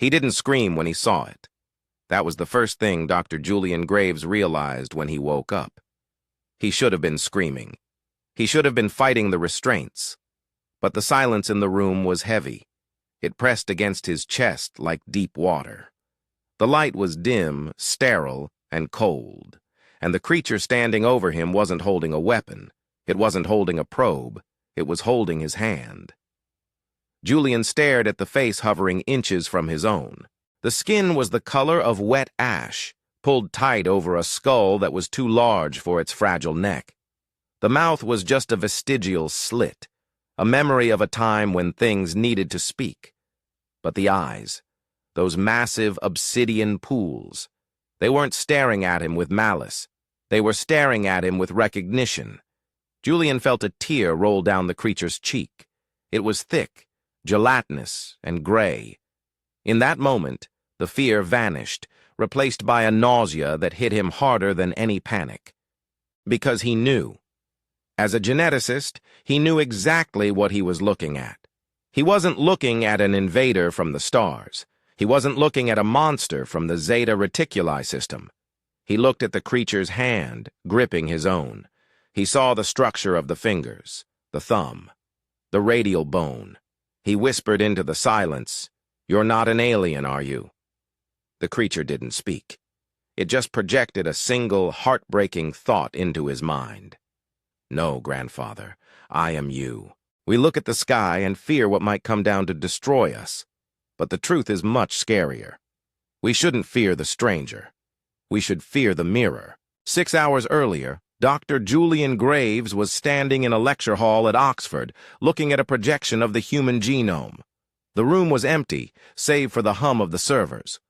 He didn't scream when he saw it. That was the first thing Dr. Julian Graves realized when he woke up. He should have been screaming. He should have been fighting the restraints. But the silence in the room was heavy. It pressed against his chest like deep water. The light was dim, sterile, and cold, and the creature standing over him wasn't holding a weapon. It wasn't holding a probe. It was holding his hand. Julian stared at the face hovering inches from his own. The skin was the color of wet ash, pulled tight over a skull that was too large for its fragile neck. The mouth was just a vestigial slit, a memory of a time when things needed to speak. But the eyes, those massive obsidian pools, they weren't staring at him with malice. They were staring at him with recognition. Julian felt a tear roll down the creature's cheek. It was thick, gelatinous, and gray. In that moment, the fear vanished, replaced by a nausea that hit him harder than any panic. Because he knew. As a geneticist, he knew exactly what he was looking at. He wasn't looking at an invader from the stars. He wasn't looking at a monster from the Zeta Reticuli system. He looked at the creature's hand, gripping his own. He saw the structure of the fingers, the thumb, the radial bone. He whispered into the silence, "You're not an alien, are you?" The creature didn't speak. It just projected a single, heartbreaking thought into his mind. "No, grandfather, I am you. We look at the sky and fear what might come down to destroy us. But the truth is much scarier. We shouldn't fear the stranger. We should fear the mirror." 6 hours earlier, Dr. Julian Graves was standing in a lecture hall at Oxford, looking at a projection of the human genome. The room was empty, save for the hum of the servers.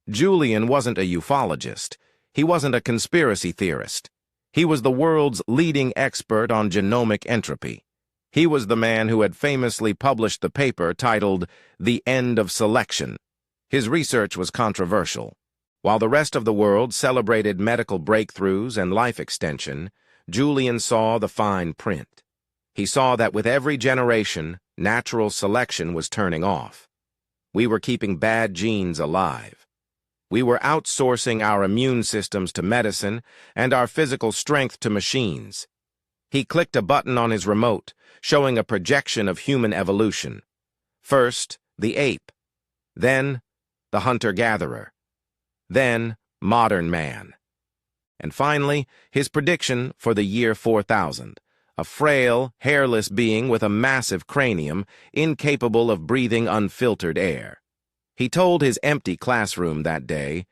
Julian wasn't a ufologist. He wasn't a conspiracy theorist. He was the world's leading expert on genomic entropy. He was the man who had famously published the paper titled The End of Selection. His research was controversial. While the rest of the world celebrated medical breakthroughs and life extension, Julian saw the fine print. He saw that with every generation, natural selection was turning off. We were keeping bad genes alive. We were outsourcing our immune systems to medicine and our physical strength to machines. He clicked a button on his remote, showing a projection of human evolution. First, the ape. Then, the hunter-gatherer. Then, modern man. And finally, his prediction for the year 4000, a frail, hairless being with a massive cranium, incapable of breathing unfiltered air. He told his empty classroom that day,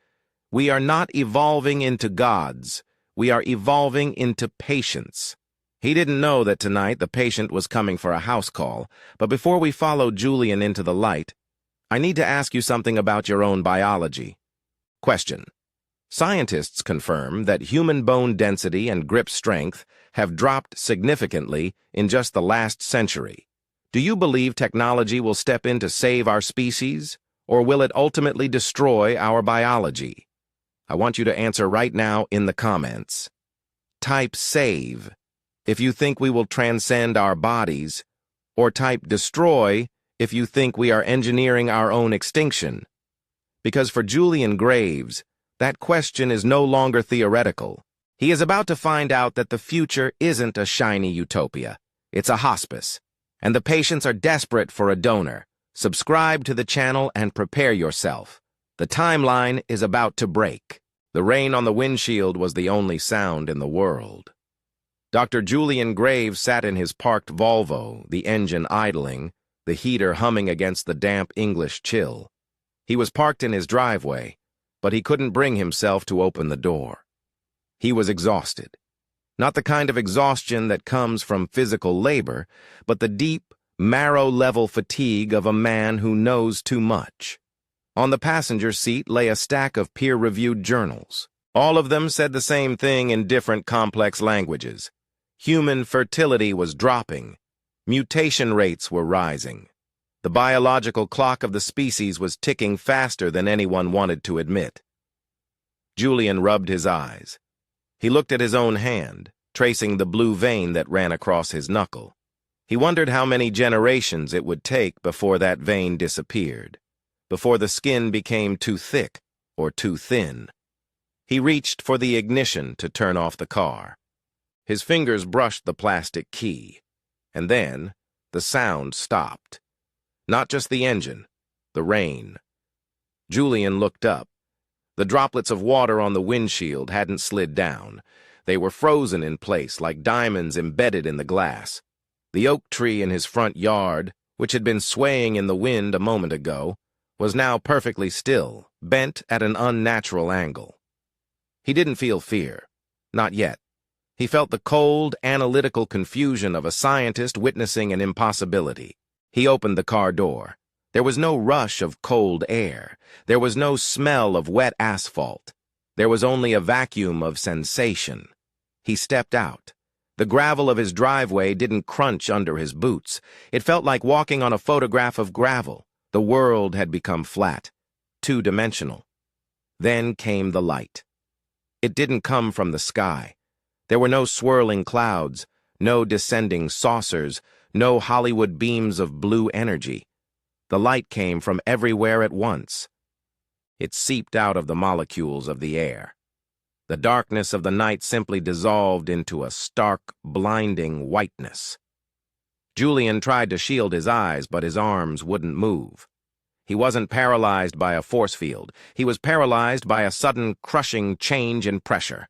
"We are not evolving into gods. We are evolving into patients." He didn't know that tonight the patient was coming for a house call, but before we follow Julian into the light, I need to ask you something about your own biology. Question. Scientists confirm that human bone density and grip strength have dropped significantly in just the last century. Do you believe technology will step in to save our species, or will it ultimately destroy our biology? I want you to answer right now in the comments. Type save if you think we will transcend our bodies, or type destroy if you think we are engineering our own extinction. Because for Julian Graves, that question is no longer theoretical. He is about to find out that the future isn't a shiny utopia. It's a hospice, and the patients are desperate for a donor. Subscribe to the channel and prepare yourself. The timeline is about to break. The rain on the windshield was the only sound in the world. Dr. Julian Graves sat in his parked Volvo, the engine idling, the heater humming against the damp English chill. He was parked in his driveway, but he couldn't bring himself to open the door. He was exhausted. Not the kind of exhaustion that comes from physical labor, but the deep, marrow-level fatigue of a man who knows too much. On the passenger seat lay a stack of peer-reviewed journals. All of them said the same thing in different complex languages. Human fertility was dropping. Mutation rates were rising. The biological clock of the species was ticking faster than anyone wanted to admit. Julian rubbed his eyes. He looked at his own hand, tracing the blue vein that ran across his knuckle. He wondered how many generations it would take before that vein disappeared. before the skin became too thick or too thin. He reached for the ignition to turn off the car. His fingers brushed the plastic key, and then the sound stopped. Not just the engine, the rain. Julian looked up. The droplets of water on the windshield hadn't slid down. They were frozen in place like diamonds embedded in the glass. The oak tree in his front yard, which had been swaying in the wind a moment ago, was now perfectly still, bent at an unnatural angle. He didn't feel fear. Not yet. He felt the cold, analytical confusion of a scientist witnessing an impossibility. He opened the car door. There was no rush of cold air. There was no smell of wet asphalt. There was only a vacuum of sensation. He stepped out. The gravel of his driveway didn't crunch under his boots. It felt like walking on a photograph of gravel. The world had become flat, two-dimensional. Then came the light. It didn't come from the sky. There were no swirling clouds, no descending saucers, no Hollywood beams of blue energy. The light came from everywhere at once. It seeped out of the molecules of the air. The darkness of the night simply dissolved into a stark, blinding whiteness. Julian tried to shield his eyes, but his arms wouldn't move. He wasn't paralyzed by a force field. He was paralyzed by a sudden, crushing change in pressure.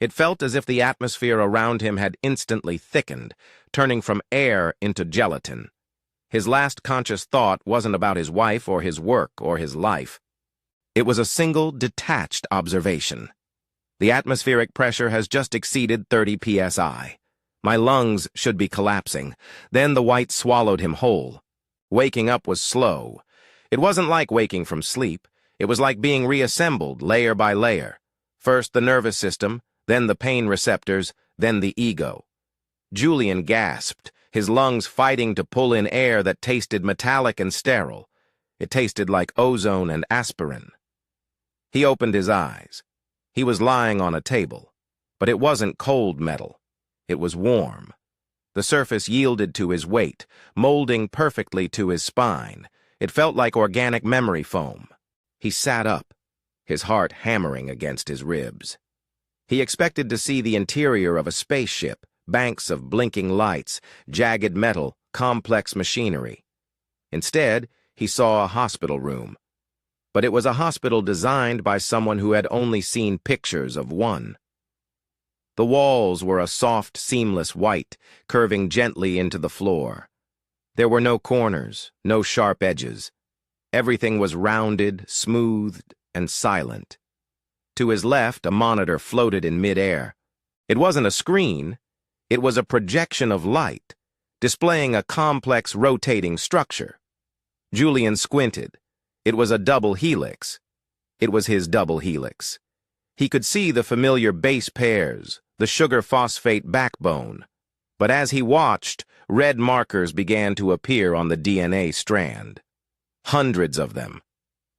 It felt as if the atmosphere around him had instantly thickened, turning from air into gelatin. His last conscious thought wasn't about his wife or his work or his life. It was a single, detached observation. The atmospheric pressure has just exceeded 30 psi. My lungs should be collapsing. Then the white swallowed him whole. Waking up was slow. It wasn't like waking from sleep. It was like being reassembled layer by layer. First the nervous system, then the pain receptors, then the ego. Julian gasped, his lungs fighting to pull in air that tasted metallic and sterile. It tasted like ozone and aspirin. He opened his eyes. He was lying on a table, but it wasn't cold metal. It was warm. The surface yielded to his weight, molding perfectly to his spine. It felt like organic memory foam. He sat up, his heart hammering against his ribs. He expected to see the interior of a spaceship, banks of blinking lights, jagged metal, complex machinery. Instead, he saw a hospital room. But it was a hospital designed by someone who had only seen pictures of one. The walls were a soft, seamless white, curving gently into the floor. There were no corners, no sharp edges. Everything was rounded, smoothed, and silent. To his left, a monitor floated in midair. It wasn't a screen. It was a projection of light, displaying a complex rotating structure. Julian squinted. It was a double helix. It was his double helix. He could see the familiar base pairs, the sugar-phosphate backbone. But as he watched, red markers began to appear on the DNA strand. Hundreds of them.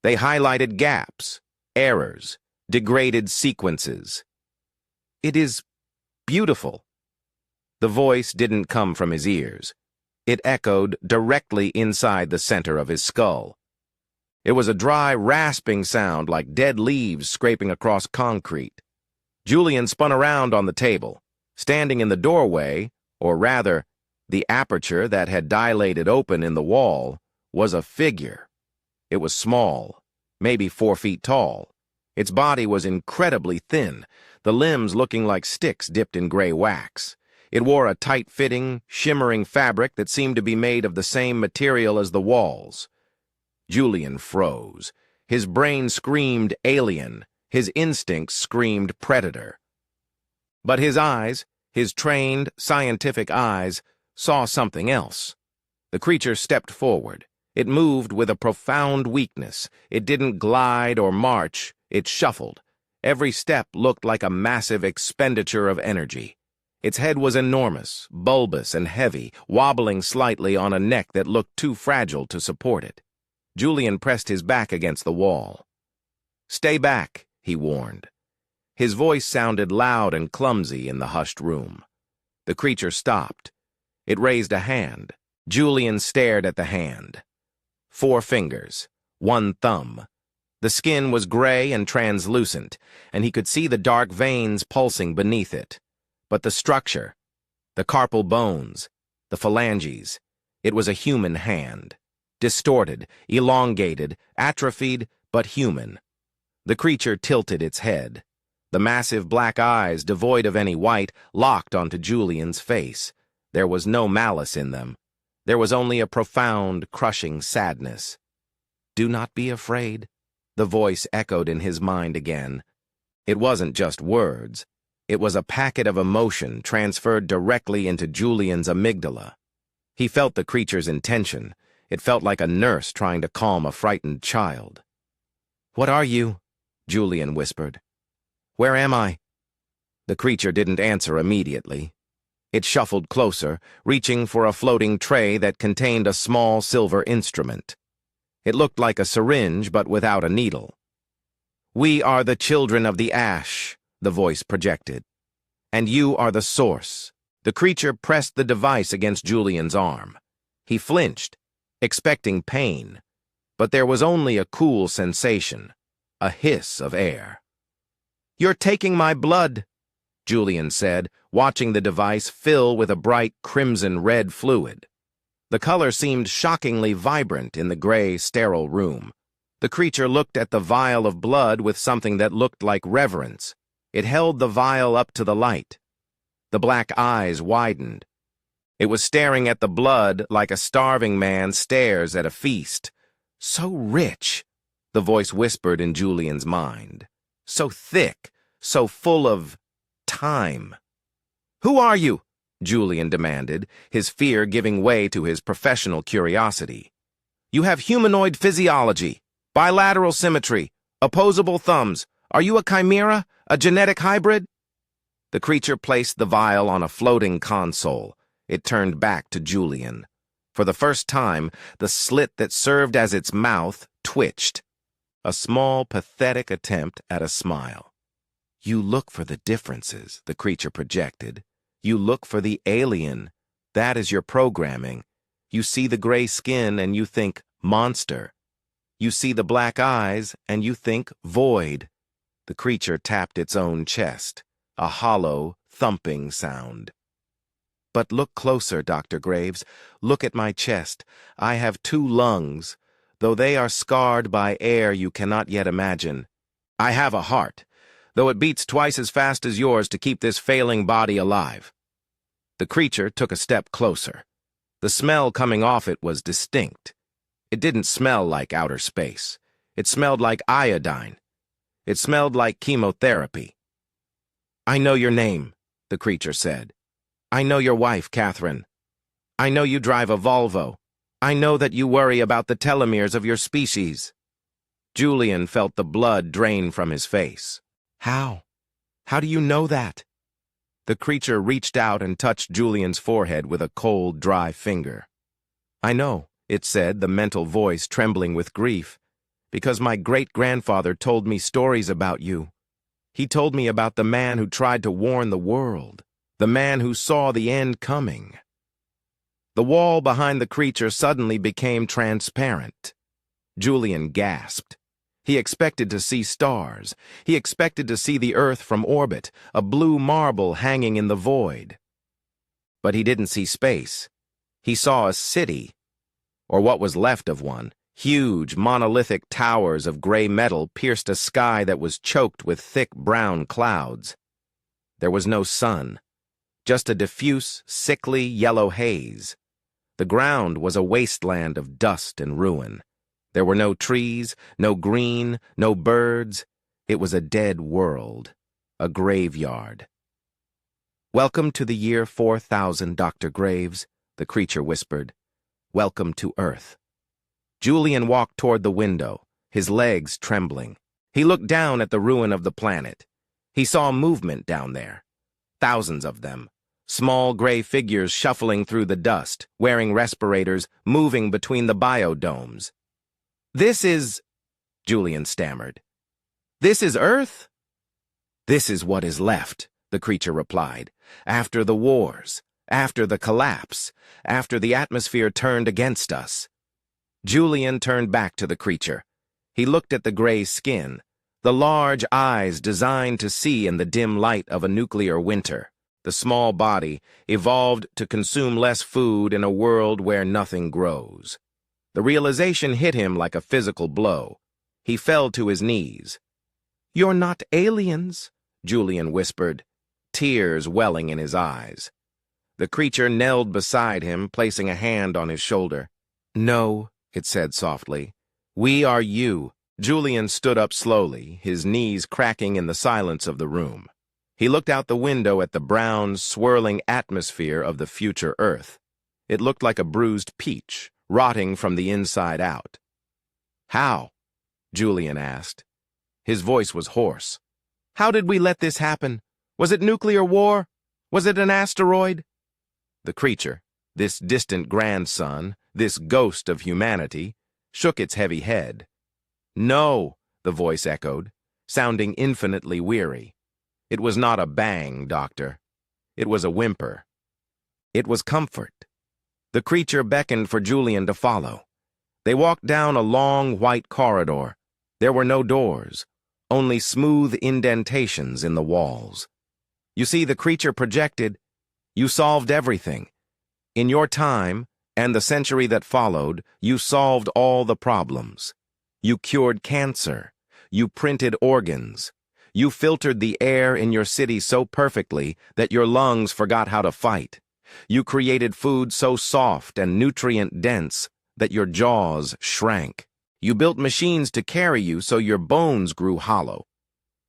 They highlighted gaps, errors, degraded sequences. "It is beautiful." The voice didn't come from his ears. It echoed directly inside the center of his skull. It was a dry, rasping sound like dead leaves scraping across concrete. Julian spun around on the table. Standing in the doorway, or rather, the aperture that had dilated open in the wall, was a figure. It was small, maybe 4 feet tall. Its body was incredibly thin, the limbs looking like sticks dipped in gray wax. It wore a tight-fitting, shimmering fabric that seemed to be made of the same material as the walls. Julian froze. His brain screamed alien. His instincts screamed predator. But his eyes, his trained, scientific eyes, saw something else. The creature stepped forward. It moved with a profound weakness. It didn't glide or march. It shuffled. Every step looked like a massive expenditure of energy. Its head was enormous, bulbous and heavy, wobbling slightly on a neck that looked too fragile to support it. Julian pressed his back against the wall. "Stay back," he warned. His voice sounded loud and clumsy in the hushed room. The creature stopped. It raised a hand. Julian stared at the hand. 4 fingers, one thumb. The skin was gray and translucent, and he could see the dark veins pulsing beneath it. But the structure, the carpal bones, the phalanges, it was a human hand. Distorted, elongated, atrophied, but human. The creature tilted its head. The massive black eyes, devoid of any white, locked onto Julian's face. There was no malice in them. There was only a profound, crushing sadness. "Do not be afraid," the voice echoed in his mind again. It wasn't just words. It was a packet of emotion transferred directly into Julian's amygdala. He felt the creature's intention. It felt like a nurse trying to calm a frightened child. "What are you?" Julian whispered. "Where am I?" The creature didn't answer immediately. It shuffled closer, reaching for a floating tray that contained a small silver instrument. It looked like a syringe, but without a needle. "We are the children of the ash," the voice projected. "And you are the source." The creature pressed the device against Julian's arm. He flinched, expecting pain, but there was only a cool sensation, a hiss of air. "You're taking my blood," Julian said, watching the device fill with a bright crimson-red fluid. The color seemed shockingly vibrant in the gray, sterile room. The creature looked at the vial of blood with something that looked like reverence. It held the vial up to the light. The black eyes widened. It was staring at the blood like a starving man stares at a feast. "So rich," the voice whispered in Julian's mind. "So thick, so full of time." "Who are you?" Julian demanded, his fear giving way to his professional curiosity. "You have humanoid physiology, bilateral symmetry, opposable thumbs. Are you a chimera, a genetic hybrid?" The creature placed the vial on a floating console. It turned back to Julian. For the first time, the slit that served as its mouth twitched. A small, pathetic attempt at a smile. "You look for the differences," the creature projected. "You look for the alien. That is your programming. You see the gray skin and you think monster. You see the black eyes and you think void." The creature tapped its own chest, a hollow, thumping sound. "But look closer, Dr. Graves. Look at my chest. I have 2 lungs, though they are scarred by air you cannot yet imagine. I have a heart, though it beats twice as fast as yours to keep this failing body alive." The creature took a step closer. The smell coming off it was distinct. It didn't smell like outer space. It smelled like iodine. It smelled like chemotherapy. "I know your name," the creature said. "I know your wife, Catherine. I know you drive a Volvo. I know that you worry about the telomeres of your species." Julian felt the blood drain from his face. "How? How do you know that?" The creature reached out and touched Julian's forehead with a cold, dry finger. "I know," it said, the mental voice trembling with grief, "because my great-grandfather told me stories about you. He told me about the man who tried to warn the world, the man who saw the end coming." The wall behind the creature suddenly became transparent. Julian gasped. He expected to see stars. He expected to see the Earth from orbit, a blue marble hanging in the void. But he didn't see space. He saw a city, or what was left of one. Huge, monolithic towers of gray metal pierced a sky that was choked with thick brown clouds. There was no sun, just a diffuse, sickly yellow haze. The ground was a wasteland of dust and ruin. There were no trees, no green, no birds. It was a dead world, a graveyard. "Welcome to the year 4000, Dr. Graves," the creature whispered. "Welcome to Earth." Julian walked toward the window, his legs trembling. He looked down at the ruin of the planet. He saw movement down there. Thousands of them. Small gray figures shuffling through the dust, wearing respirators, moving between the biodomes. "This is," Julian stammered. "This is Earth?" "This is what is left," the creature replied. "After the wars, after the collapse, after the atmosphere turned against us." Julian turned back to the creature. He looked at the gray skin, the large eyes designed to see in the dim light of a nuclear winter. The small body evolved to consume less food in a world where nothing grows. The realization hit him like a physical blow. He fell to his knees. "You're not aliens," Julian whispered, tears welling in his eyes. The creature knelt beside him, placing a hand on his shoulder. "No," it said softly. "We are you." Julian stood up slowly, his knees cracking in the silence of the room. He looked out the window at the brown, swirling atmosphere of the future Earth. It looked like a bruised peach, rotting from the inside out. "How?" Julian asked. His voice was hoarse. "How did we let this happen? Was it nuclear war? Was it an asteroid?" The creature, this distant grandson, this ghost of humanity, shook its heavy head. "No," the voice echoed, sounding infinitely weary. "It was not a bang, Doctor. It was a whimper. It was comfort." The creature beckoned for Julian to follow. They walked down a long, white corridor. There were no doors, only smooth indentations in the walls. "You see," the creature projected, "you solved everything. In your time, and the century that followed, you solved all the problems. You cured cancer. You printed organs. You filtered the air in your city so perfectly that your lungs forgot how to fight. You created food so soft and nutrient-dense that your jaws shrank. You built machines to carry you so your bones grew hollow."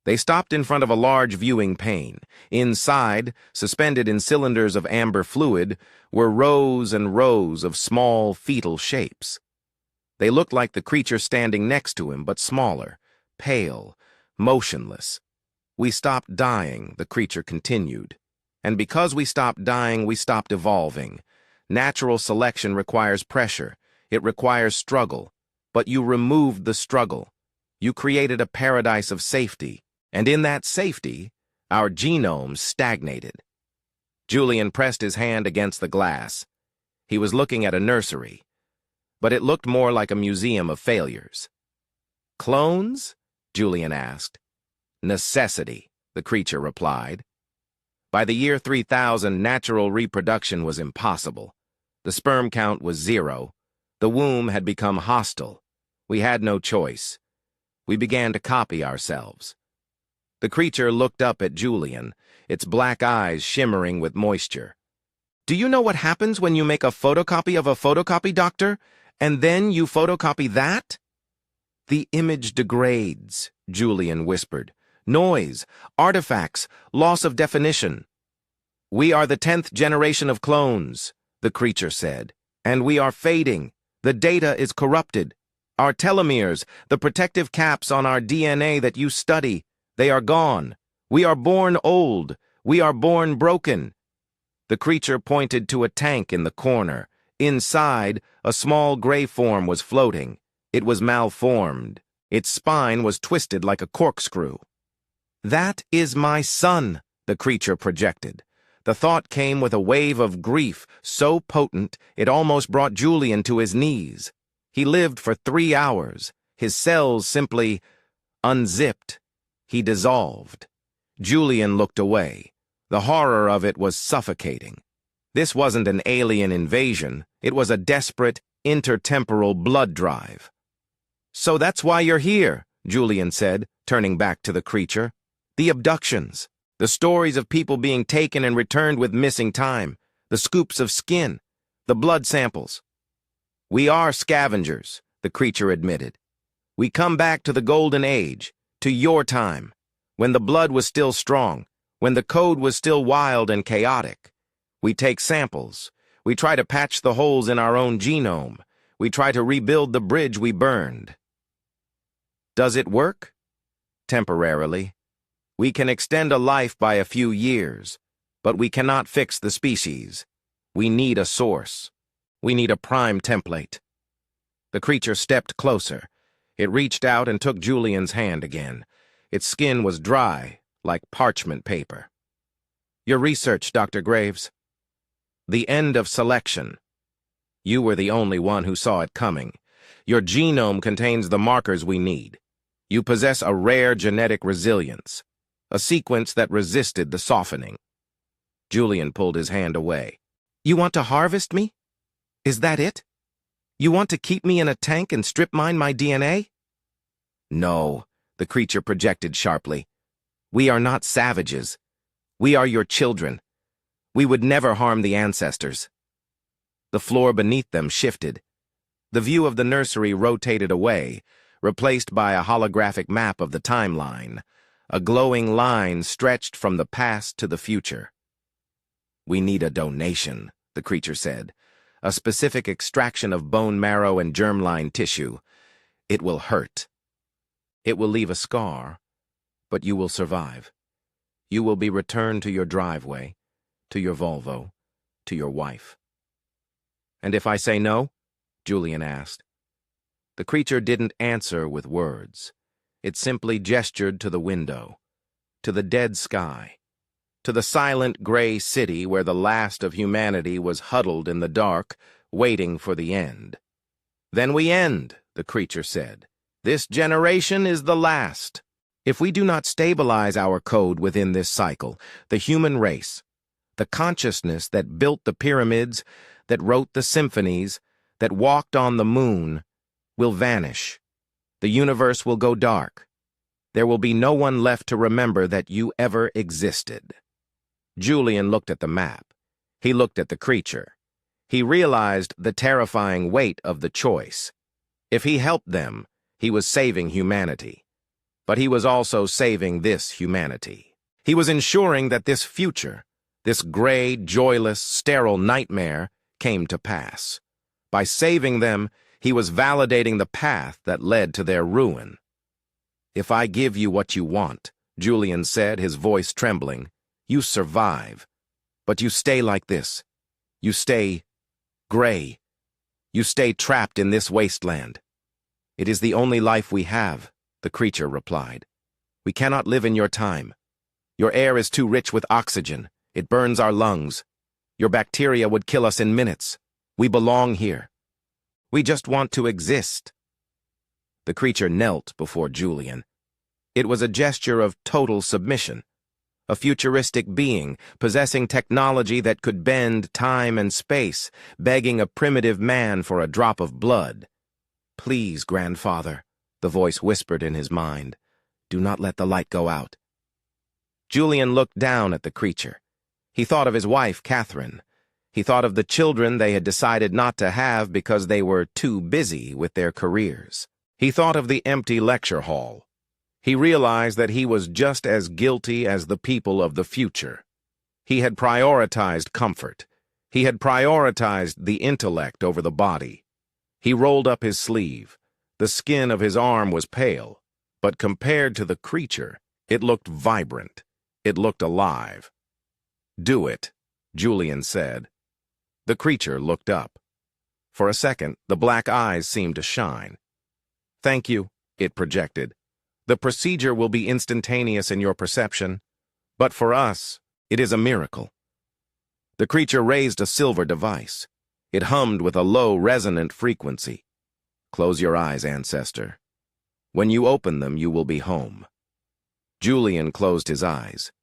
They stopped in front of a large viewing pane. Inside, suspended in cylinders of amber fluid, were rows and rows of small fetal shapes. They looked like the creature standing next to him, but smaller, pale, motionless. "We stopped dying," the creature continued. "And because we stopped dying, we stopped evolving. Natural selection requires pressure. It requires struggle. But you removed the struggle. You created a paradise of safety. And in that safety, our genomes stagnated." Julian pressed his hand against the glass. He was looking at a nursery, but it looked more like a museum of failures. "Clones?" Julian asked. "Necessity," the creature replied. By the year 3000, natural reproduction was impossible. The sperm count was 0. The womb had become hostile. We had no choice. We began to copy ourselves. The creature looked up at Julian, its black eyes shimmering with moisture. "Do you know what happens when you make a photocopy of a photocopy, Doctor? And then you photocopy that?" "The image degrades," Julian whispered. "Noise, artifacts, loss of definition." "We are the 10th generation of clones," the creature said. "And we are fading. The data is corrupted. Our telomeres, the protective caps on our DNA that you study, they are gone. We are born old. We are born broken." The creature pointed to a tank in the corner. Inside, a small gray form was floating. It was malformed. Its spine was twisted like a corkscrew. "That is my son," the creature projected. The thought came with a wave of grief so potent it almost brought Julian to his knees. He lived for 3 hours. His cells simply unzipped. He dissolved. Julian looked away. The horror of it was suffocating. This wasn't an alien invasion. It was a desperate, intertemporal blood drive. "So that's why you're here," Julian said, turning back to the creature. "The abductions. The stories of people being taken and returned with missing time. The scoops of skin. The blood samples." "We are scavengers," the creature admitted. "We come back to the golden age, to your time, when the blood was still strong, when the code was still wild and chaotic. We take samples. We try to patch the holes in our own genome. We try to rebuild the bridge we burned." "Does it work?" "Temporarily. We can extend a life by a few years, but we cannot fix the species. We need a source. We need a prime template." The creature stepped closer. It reached out and took Julian's hand again. Its skin was dry, like parchment paper. "Your research, Dr. Graves. The end of selection. You were the only one who saw it coming. Your genome contains the markers we need. You possess a rare genetic resilience, a sequence that resisted the softening. Julian pulled his hand away. You want to harvest me? Is that it? You want to keep me in a tank and strip mine my DNA? No, the creature projected sharply. We are not savages. We are your children. We would never harm the ancestors. The floor beneath them shifted. The view of the nursery rotated away, replaced by a holographic map of the timeline. A glowing line stretched from the past to the future. We need a donation, the creature said. A specific extraction of bone marrow and germline tissue. It will hurt. It will leave a scar, but you will survive. You will be returned to your driveway, to your Volvo, to your wife. And if I say no? Julian asked. The creature didn't answer with words. It simply gestured to the window, to the dead sky, to the silent gray city where the last of humanity was huddled in the dark, waiting for the end. Then we end, the creature said. This generation is the last. If we do not stabilize our code within this cycle, the human race, the consciousness that built the pyramids, that wrote the symphonies, that walked on the moon, will vanish. The universe will go dark. There will be no one left to remember that you ever existed. Julian looked at the map. He looked at the creature. He realized the terrifying weight of the choice. If he helped them, he was saving humanity. But he was also saving this humanity. He was ensuring that this future, this gray, joyless, sterile nightmare, came to pass. By saving them, he was validating the path that led to their ruin. If I give you what you want, Julian said, his voice trembling, you survive. But you stay like this. You stay gray. You stay trapped in this wasteland. It is the only life we have, the creature replied. We cannot live in your time. Your air is too rich with oxygen. It burns our lungs. Your bacteria would kill us in minutes. We belong here. We just want to exist. The creature knelt before Julian. It was a gesture of total submission. A futuristic being, possessing technology that could bend time and space, begging a primitive man for a drop of blood. Please, grandfather, the voice whispered in his mind, do not let the light go out. Julian looked down at the creature. He thought of his wife, Catherine. He thought of the children they had decided not to have because they were too busy with their careers. He thought of the empty lecture hall. He realized that he was just as guilty as the people of the future. He had prioritized comfort. He had prioritized the intellect over the body. He rolled up his sleeve. The skin of his arm was pale, but compared to the creature, it looked vibrant. It looked alive. Do it, Julian said. The creature looked up. For a second, the black eyes seemed to shine. Thank you, it projected. The procedure will be instantaneous in your perception, but for us, it is a miracle. The creature raised a silver device. It hummed with a low, resonant frequency. Close your eyes, ancestor. When you open them, you will be home. Julian closed his eyes.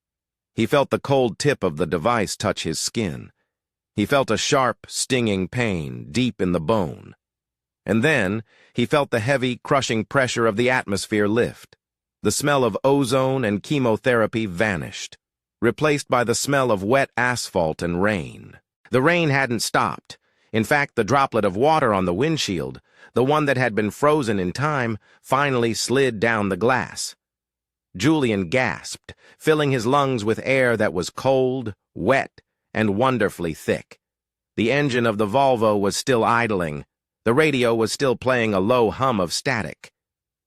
He felt the cold tip of the device touch his skin. He felt a sharp, stinging pain deep in the bone. And then, he felt the heavy, crushing pressure of the atmosphere lift. The smell of ozone and chemotherapy vanished, replaced by the smell of wet asphalt and rain. The rain hadn't stopped. In fact, the droplet of water on the windshield, the one that had been frozen in time, finally slid down the glass. Julian gasped, filling his lungs with air that was cold, wet, and wonderfully thick. The engine of the Volvo was still idling. The radio was still playing a low hum of static.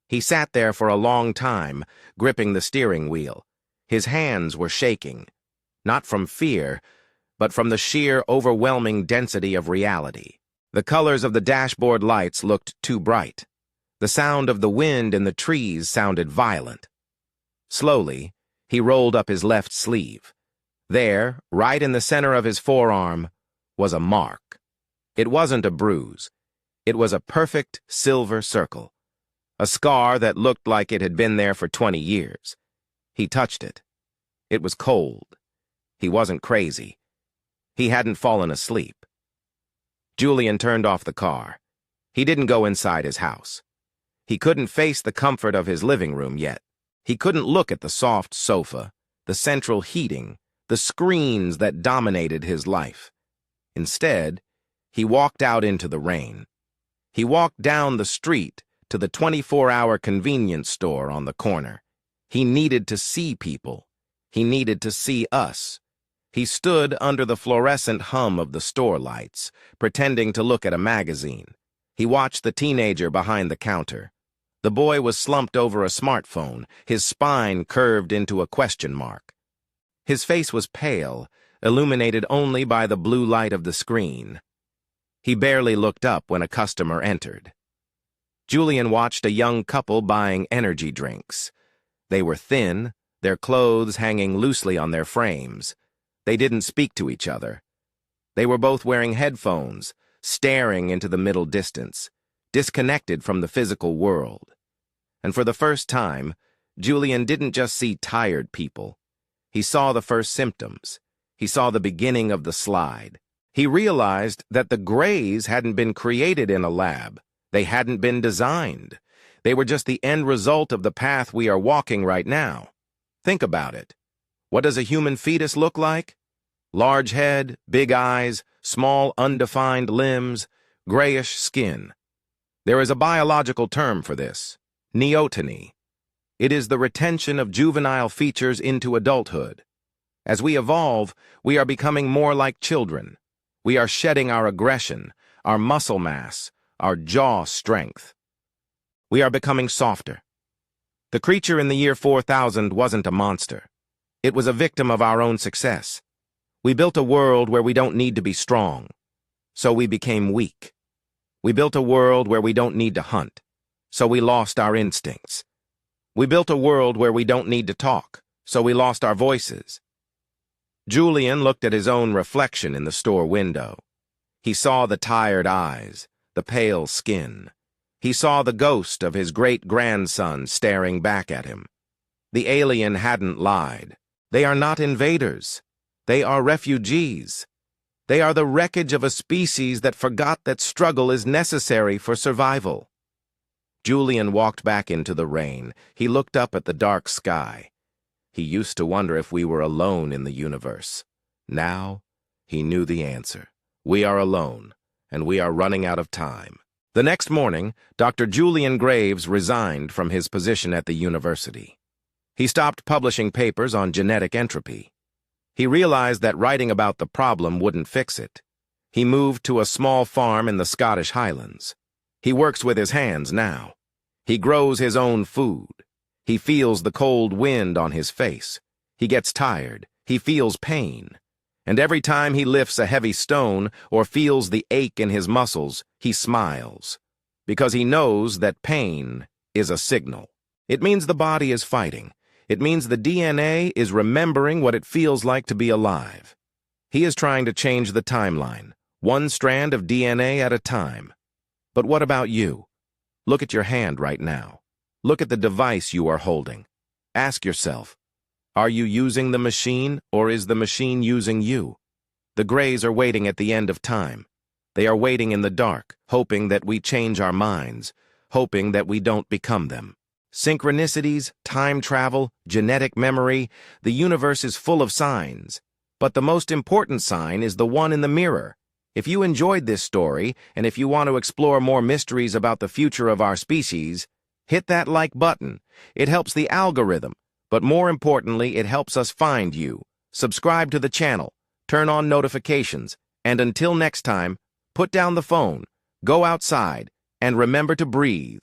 He sat there for a long time, gripping the steering wheel. His hands were shaking, not from fear, but from the sheer, overwhelming density of reality. The colors of the dashboard lights looked too bright. The sound of the wind in the trees sounded violent. Slowly, he rolled up his left sleeve. There, right in the center of his forearm, was a mark. It wasn't a bruise. It was a perfect silver circle, a scar that looked like it had been there for 20 years. He touched it. It was cold. He wasn't crazy. He hadn't fallen asleep. Julian turned off the car. He didn't go inside his house. He couldn't face the comfort of his living room yet. He couldn't look at the soft sofa, the central heating, the screens that dominated his life. Instead, he walked out into the rain. He walked down the street to the 24-hour convenience store on the corner. He needed to see people. He needed to see us. He stood under the fluorescent hum of the store lights, pretending to look at a magazine. He watched the teenager behind the counter. The boy was slumped over a smartphone, his spine curved into a question mark. His face was pale, illuminated only by the blue light of the screen. He barely looked up when a customer entered. Julian watched a young couple buying energy drinks. They were thin, their clothes hanging loosely on their frames. They didn't speak to each other. They were both wearing headphones, staring into the middle distance, disconnected from the physical world. And for the first time, Julian didn't just see tired people. He saw the first symptoms. He saw the beginning of the slide. He realized that the grays hadn't been created in a lab. They hadn't been designed. They were just the end result of the path we are walking right now. Think about it. What does a human fetus look like? Large head, big eyes, small undefined limbs, grayish skin. There is a biological term for this: neoteny. It is the retention of juvenile features into adulthood. As we evolve, we are becoming more like children. We are shedding our aggression, our muscle mass, our jaw strength. We are becoming softer. The creature in the year 4000 wasn't a monster. It was a victim of our own success. We built a world where we don't need to be strong, so we became weak. We built a world where we don't need to hunt, so we lost our instincts. We built a world where we don't need to talk, so we lost our voices. Julian looked at his own reflection in the store window. He saw the tired eyes, the pale skin. He saw the ghost of his great-grandson staring back at him. The alien hadn't lied. They are not invaders. They are refugees. They are the wreckage of a species that forgot that struggle is necessary for survival. Julian walked back into the rain. He looked up at the dark sky. He used to wonder if we were alone in the universe. Now, he knew the answer. We are alone, and we are running out of time. The next morning, Dr. Julian Graves resigned from his position at the university. He stopped publishing papers on genetic entropy. He realized that writing about the problem wouldn't fix it. He moved to a small farm in the Scottish Highlands. He works with his hands now. He grows his own food. He feels the cold wind on his face. He gets tired. He feels pain. And every time he lifts a heavy stone or feels the ache in his muscles, he smiles. Because he knows that pain is a signal. It means the body is fighting. It means the DNA is remembering what it feels like to be alive. He is trying to change the timeline, one strand of DNA at a time. But what about you? Look at your hand right now. Look at the device you are holding. Ask yourself, are you using the machine or is the machine using you? The grays are waiting at the end of time. They are waiting in the dark, hoping that we change our minds, hoping that we don't become them. Synchronicities, time travel, genetic memory, the universe is full of signs. But the most important sign is the one in the mirror. If you enjoyed this story, and if you want to explore more mysteries about the future of our species, hit that like button. It helps the algorithm, but more importantly, it helps us find you. Subscribe to the channel, turn on notifications, and until next time, put down the phone, go outside, and remember to breathe.